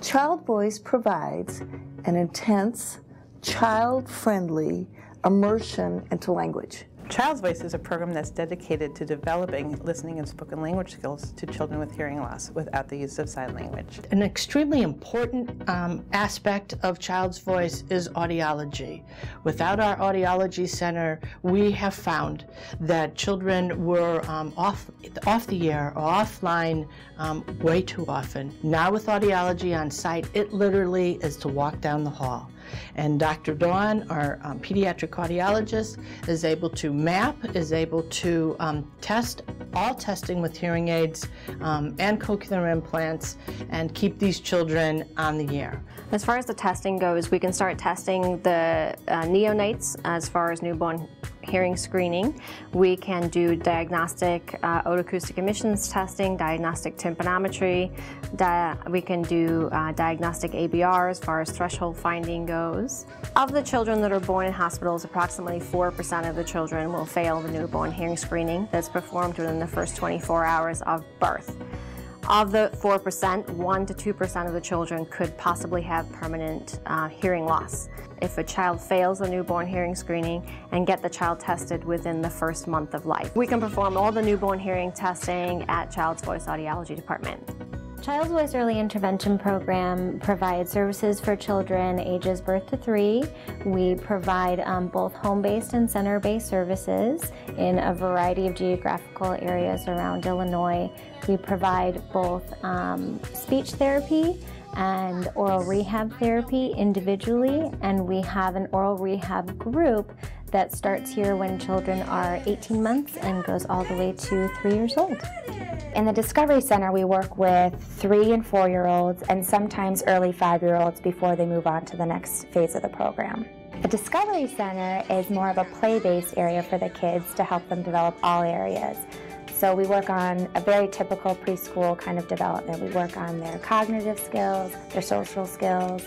Child Voice provides an intense, child-friendly immersion into language. Child's Voice is a program that's dedicated to developing listening and spoken language skills to children with hearing loss without the use of sign language. An extremely important aspect of Child's Voice is audiology. Without our Audiology Center, we have found that children were off the air or offline way too often. Now with audiology on site, it literally is to walk down the hall. And Dr. Dawn, our pediatric audiologist, is able to map, is able to test, all testing with hearing aids and cochlear implants, and keep these children on the air. As far as the testing goes, we can start testing the neonates as far as newborn hearing screening. We can do diagnostic otoacoustic emissions testing, diagnostic tympanometry. We can do diagnostic ABR as far as threshold finding goes. Of the children that are born in hospitals, approximately 4% of the children will fail the newborn hearing screening that's performed within the first 24 hours of birth. Of the 4%, 1 to 2% of the children could possibly have permanent hearing loss if a child fails a newborn hearing screening and get the child tested within the first month of life. We can perform all the newborn hearing testing at Child's Voice Audiology Department. Child's Voice Early Intervention Program provides services for children ages birth to 3. We provide both home-based and center-based services in a variety of geographical areas around Illinois. We provide both speech therapy and oral rehab therapy individually, and we have an oral rehab group that starts here when children are 18 months and goes all the way to 3 years old. In the Discovery Center, we work with 3- and 4-year-olds and sometimes early 5-year-olds before they move on to the next phase of the program. The Discovery Center is more of a play-based area for the kids to help them develop all areas. So we work on a very typical preschool kind of development. We work on their cognitive skills, their social skills,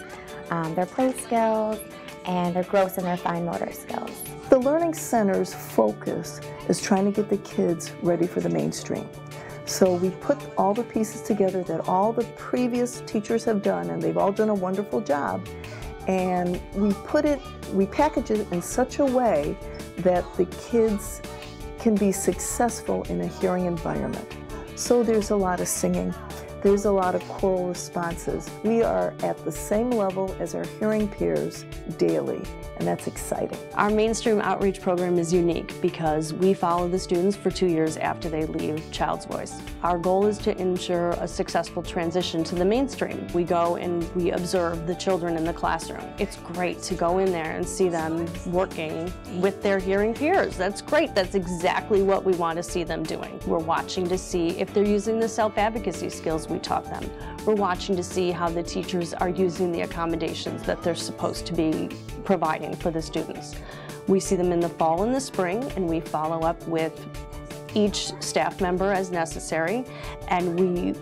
their play skills, and their gross and their fine motor skills. The Learning Center's focus is trying to get the kids ready for the mainstream. So we put all the pieces together that all the previous teachers have done, and they've all done a wonderful job, and we package it in such a way that the kids can be successful in a hearing environment. So there's a lot of singing, there's a lot of choral responses. We are at the same level as our hearing peers daily, and that's exciting. Our mainstream outreach program is unique because we follow the students for 2 years after they leave Child's Voice. Our goal is to ensure a successful transition to the mainstream. We go and we observe the children in the classroom. It's great to go in there and see them working with their hearing peers. That's great. That's exactly what we want to see them doing. We're watching to see if they're using the self-advocacy skills we taught them. We're watching to see how the teachers are using the accommodations that they're supposed to be providing for the students. We see them in the fall and the spring, and we follow up with each staff member as necessary, and we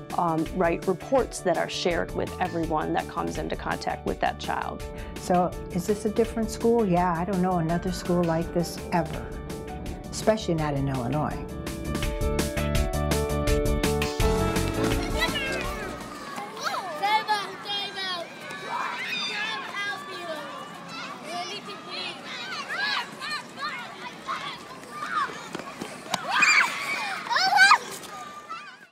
write reports that are shared with everyone that comes into contact with that child. So is this a different school? Yeah, I don't know another school like this ever, especially not in Illinois.